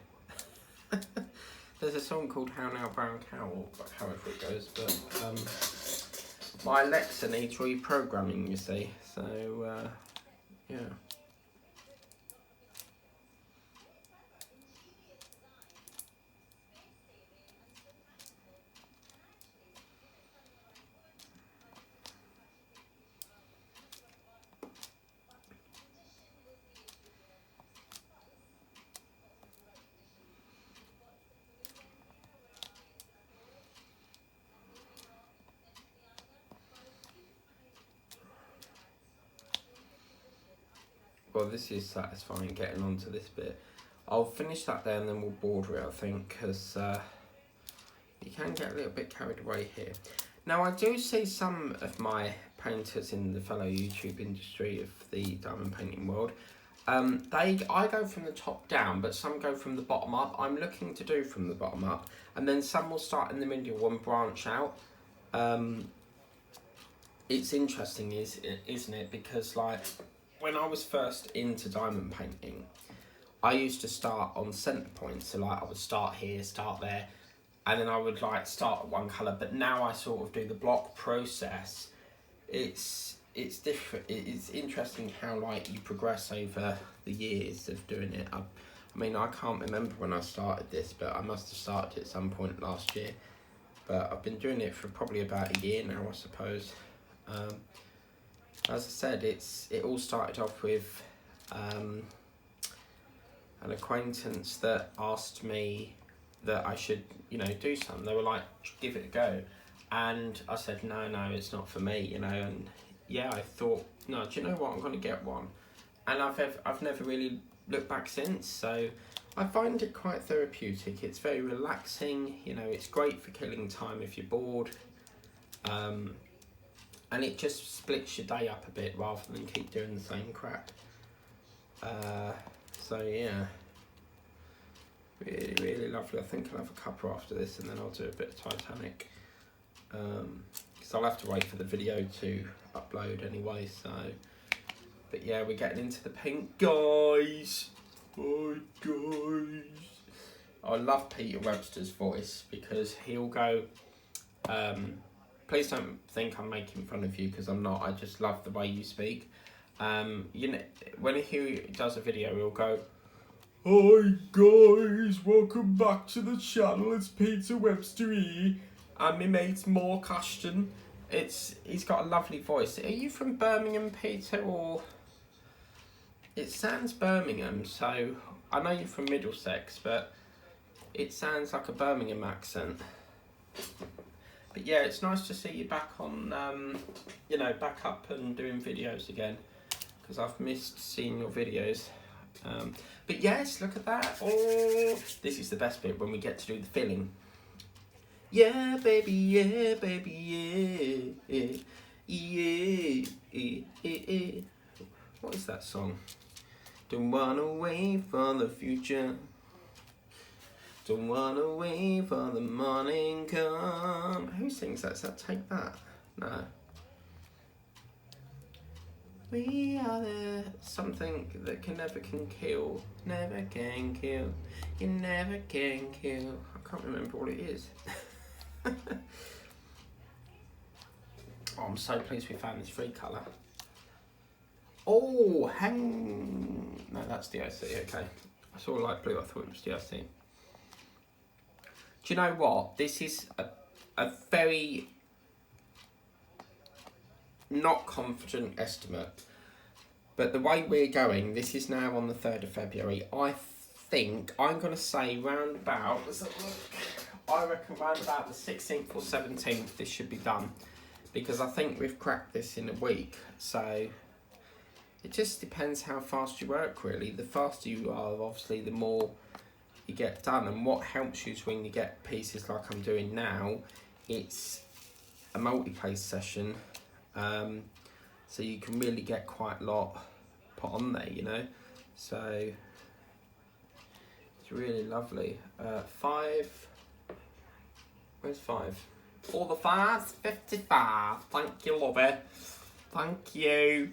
There's a song called How Now Brown Cow, or however it goes, but my Alexa needs reprogramming, you see, so yeah. Well, this is satisfying getting onto this bit. I'll finish that there and then we'll border it, I think, because you can get a little bit carried away here. Now, I do see some of my painters in the fellow YouTube industry of the diamond painting world. I go from the top down, but some go from the bottom up. I'm looking to do from the bottom up, and then some will start in the middle and branch out. It's interesting, isn't it? Because like, when I was first into diamond painting, I used to start on centre points. So like I would start here, start there, and then I would like start at one colour. But now I sort of do the block process. It's different. It's interesting how like you progress over the years of doing it. I mean, I can't remember when I started this, but I must have started at some point last year. But I've been doing it for probably about a year now, I suppose. As I said, it all started off with an acquaintance that asked me that I should, do something. They were like, give it a go. And I said, no, it's not for me, and yeah, I thought, no, do you know what, I'm going to get one. And I've never really looked back since, so I find it quite therapeutic. It's very relaxing, it's great for killing time if you're bored. And it just splits your day up a bit rather than keep doing the same crap. So yeah, really, really lovely. I think I'll have a cuppa after this and then I'll do a bit of Titanic. Because I'll have to wait for the video to upload anyway, so. But yeah, we're getting into the paint, guys. Hi, guys. I love Peter Webster's voice because he'll go, please don't think I'm making fun of you because I'm not. I just love the way you speak. When he does a video, he'll go, hi guys, welcome back to the channel. It's Peter Webster here, and my mate's Mark Ashton. He's got a lovely voice. Are you from Birmingham, Peter, or? It sounds Birmingham, so I know you're from Middlesex, but it sounds like a Birmingham accent. But yeah, it's nice to see you back on, back up and doing videos again, because I've missed seeing your videos. But yes, look at that. Oh, this is the best bit when we get to do the filling. Yeah, baby, yeah, baby, yeah, yeah, yeah, yeah. What is that song? Don't wanna wait for the future. Don't wanna wait for the morning come. Who sings that? Is that Take That? No. We are the something that never can kill. Never can kill. You never can kill. I can't remember what it is. Oh, I'm so pleased we found this free colour. Oh, no, that's DOC, okay. I saw light blue, I thought it was DRC. Do you know what? This is a very not confident estimate. But the way we're going, this is now on the 3rd of February. I think I'm going to say round about, I reckon round about the 16th or 17th this should be done. Because I think we've cracked this in a week. So it just depends how fast you work, really. The faster you are, obviously, the more you get done. And what helps you is when you get pieces like I'm doing now, it's a multi-place session. So you can really get quite a lot put on there, you know. So it's really lovely. 5. Where's 5? All the 5's 55. Thank you, love it. Thank you.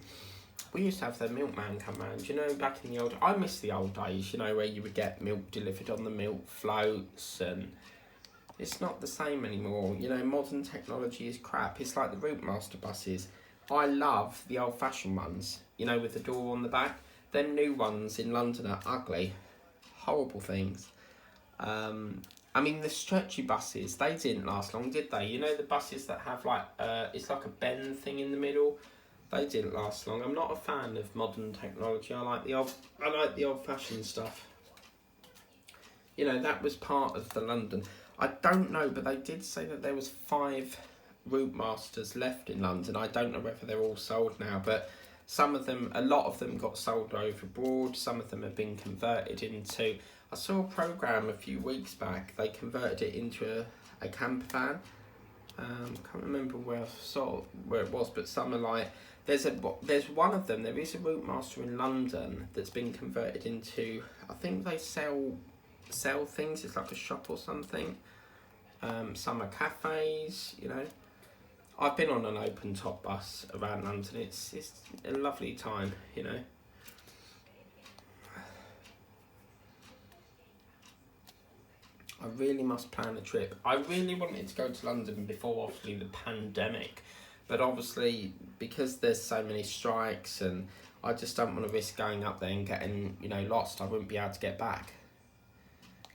We used to have the milkman come round, you know, back in the old... I miss the old days, you know, where you would get milk delivered on the milk floats, and it's not the same anymore. You know, modern technology is crap. It's like the Route Master buses. I love the old-fashioned ones, you know, with the door on the back. Them new ones in London are ugly. Horrible things. I mean, the stretchy buses, they didn't last long, did they? You know, the buses that have, like, it's like a bend thing in the middle? They didn't last long. I'm not a fan of modern technology. I like the old-fashioned stuff. You know, that was part of the London. I don't know, but they did say that there was 5... Route Masters left in London. I don't know whether they're all sold now, but some of them, a lot of them got sold over abroad. Some of them have been converted into... I saw a programme a few weeks back. They converted it into a camper van. Can't remember where I saw where it was, but some are like... There's one of them. There is a Route Master in London that's been converted into... I think they sell things. It's like a shop or something. Some are cafes, you know. I've been on an open top bus around London. It's a lovely time, you know. I really must plan a trip. I really wanted to go to London before, obviously, the pandemic. But obviously, because there's so many strikes, and I just don't want to risk going up there and getting, you know, lost. I wouldn't be able to get back.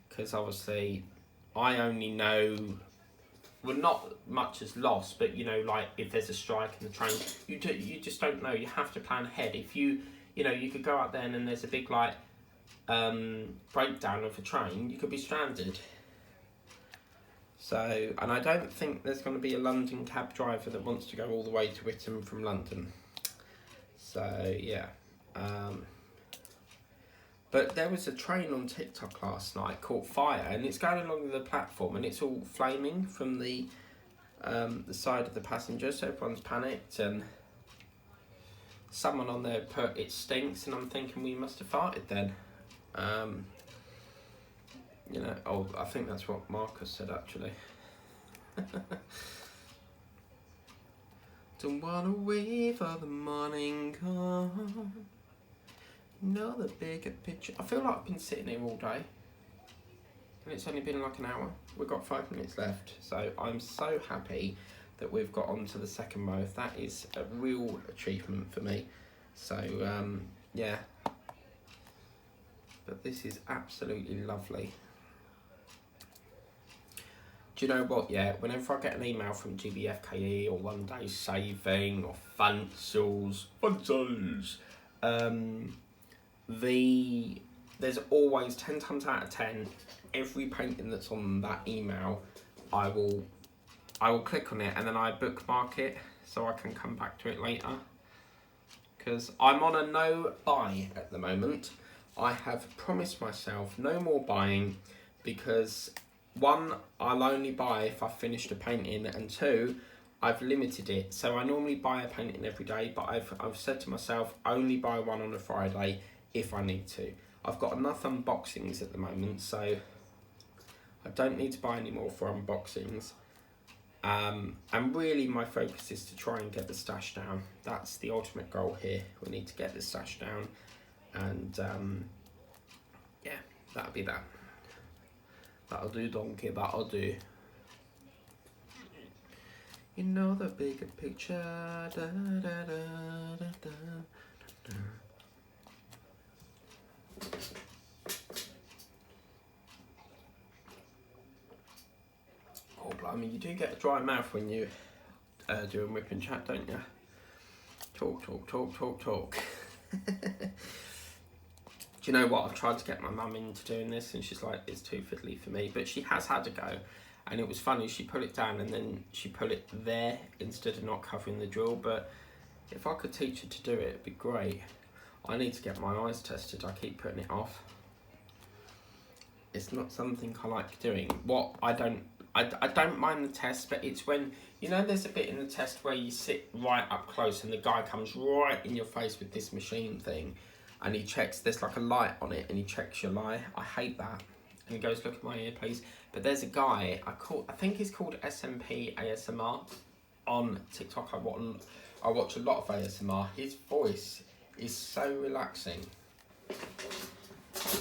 Because obviously, I only know... Well, not much is lost, but, you know, like, if there's a strike in the train, you just don't know. You have to plan ahead. If you know, you could go out there and then there's a big, like, breakdown of a train, you could be stranded. So, and I don't think there's going to be a London cab driver that wants to go all the way to Whittam from London. So, yeah. But there was a train on TikTok last night caught fire, and it's going along the platform, and it's all flaming from the side of the passengers, so everyone's panicked, and someone on there put, "It stinks," and I'm thinking, we must have farted then. You know, oh, I think that's what Marcus said, actually. Don't wanna wait for the morning come. No, the bigger picture. I feel like I've been sitting here all day, and it's only been like an hour. We've got 5 minutes left, so I'm so happy that we've got on to the second mode. That is a real achievement for me. So, yeah. But this is absolutely lovely. Do you know what, yeah, whenever I get an email from GBFKE or One Day Saving or Fancels, there's always 10 times out of 10, every painting that's on that email, I will click on it and then I bookmark it so I can come back to it later. Because I'm on a no buy at the moment. I have promised myself no more buying because 1, I'll only buy if I've finished a painting, and 2, I've limited it. So I normally buy a painting every day, but I've said to myself, only buy one on a Friday if I need to. I've got enough unboxings at the moment, so I don't need to buy any more for unboxings. And really my focus is to try and get the stash down. That's the ultimate goal here. We need to get the stash down, and yeah, that'll be that. That'll do, donkey, that'll do. You know the bigger picture. Da, da, da, da, da, da. I mean, you do get a dry mouth when you do a whip and chat, don't you? Talk, talk, talk, talk, talk. Do you know what? I've tried to get my mum into doing this and she's like, it's too fiddly for me. But she has had a go. And it was funny, she put it down and then she put it there instead of not covering the drill. But if I could teach her to do it, it'd be great. I need to get my eyes tested. I keep putting it off. It's not something I like doing. I don't mind the test, but it's when, you know, there's a bit in the test where you sit right up close and the guy comes right in your face with this machine thing and he checks, there's like a light on it and he checks your lie. I hate that. And he goes, look at my ear, please. But there's a guy, I think he's called SMP ASMR on TikTok. I watch a lot of ASMR. His voice is so relaxing.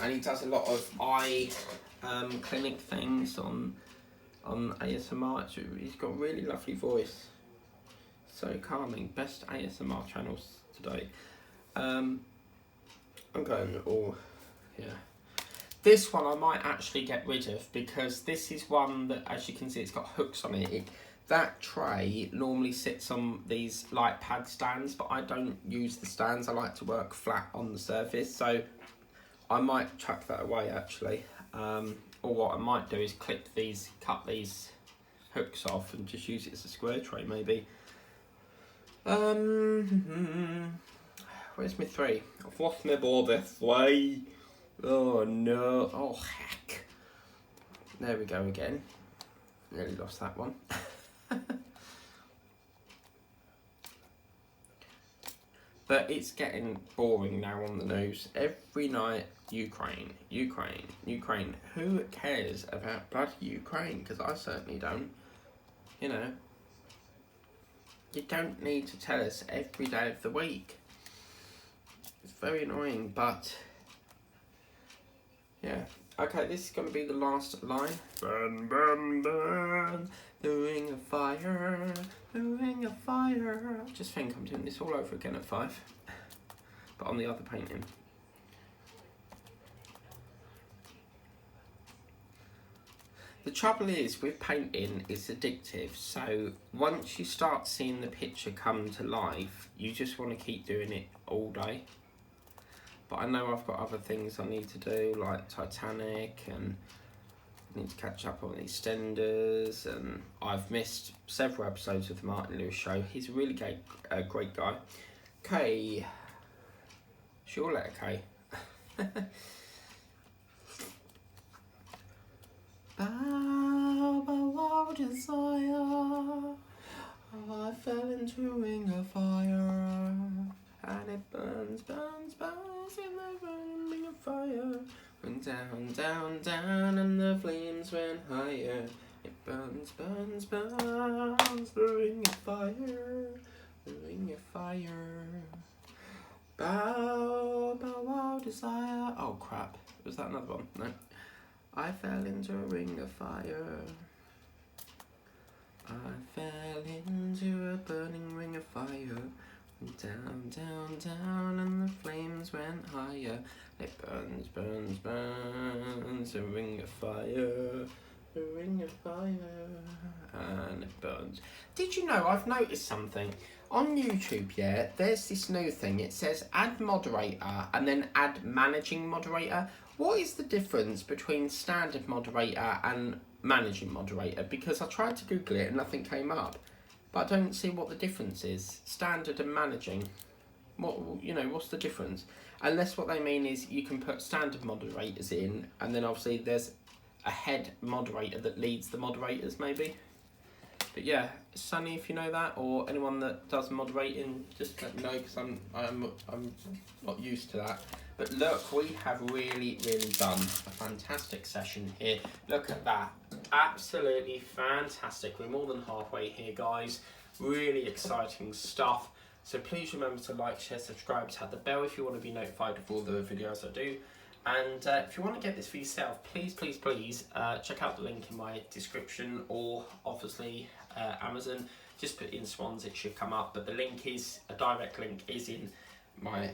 And he does a lot of eye clinic things on ASMR. He's got a really lovely voice. So calming. Best ASMR channels today. I'm going all, yeah. This one I might actually get rid of because this is one that, as you can see, it's got hooks on it. That tray normally sits on these light pad stands, but I don't use the stands. I like to work flat on the surface, so I might chuck that away actually. Or what I might do is cut these hooks off and just use it as a square tray maybe. Where's my 3? I've lost my ball this way. Oh no, oh heck. There we go again. Nearly lost that one. But it's getting boring now on the news. Every night, Ukraine, Ukraine, Ukraine. Who cares about bloody Ukraine? Because I certainly don't. You know. You don't need to tell us every day of the week. It's very annoying, but yeah. Okay, this is going to be the last line. Burn, burn, burn, the ring of fire, the ring of fire. I just think I'm doing this all over again at 5, but on the other painting. The trouble is with painting, it's addictive. So once you start seeing the picture come to life, you just want to keep doing it all day. But I know I've got other things I need to do, like Titanic, and I need to catch up on EastEnders, and I've missed several episodes of the Martin Lewis show. He's a really great guy. K. Sure, letter K. Bow, bow of desire, I fell into a ring of fire, and it burns, burns, burns in the ring of fire. Went down, down, down, and the flames went higher. It burns, burns, burns, the ring of fire, the ring of fire. Bow, bow of desire. Oh crap, was that another one? No. I fell into a ring of fire. I fell into a burning ring of fire. Down, down, down, and the flames went higher. It burns, burns, burns, a ring of fire, a ring of fire, and it burns. Did you know, I've noticed something? On YouTube, yeah, there's this new thing. It says add moderator and then add managing moderator. What is the difference between standard moderator and managing moderator? Because I tried to Google it and nothing came up. But I don't see what the difference is. Standard and managing. What's the difference? Unless what they mean is you can put standard moderators in, and then obviously there's a head moderator that leads the moderators, maybe. But yeah, Sunny, if you know that, or anyone that does moderating, just let me know, because I'm not used to that. But look, we have really, really done a fantastic session here. Look at that. Absolutely fantastic. We're more than halfway here, guys. Really exciting stuff. So please remember to like, share, subscribe, tap the bell if you want to be notified of all the videos I do. And if you want to get this for yourself, please, please, please check out the link in my description, or obviously Amazon. Just put in Swans, it should come up. But the link is, a direct link is in my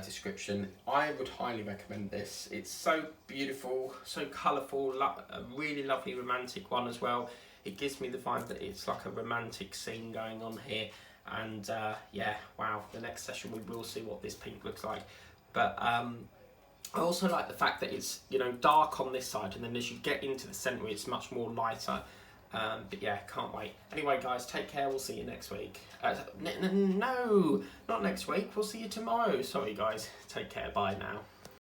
description. I would highly recommend this. It's so beautiful, so colourful, a really lovely romantic one as well. It gives me the vibe that it's like a romantic scene going on here. And yeah, wow, the next session we will see what this pink looks like. But I also like the fact that it's, you know, dark on this side, and then as you get into the centre it's much more lighter. But yeah, can't wait. Anyway guys, take care, we'll see you next week. No, not next week, we'll see you tomorrow. Sorry guys, take care, bye now.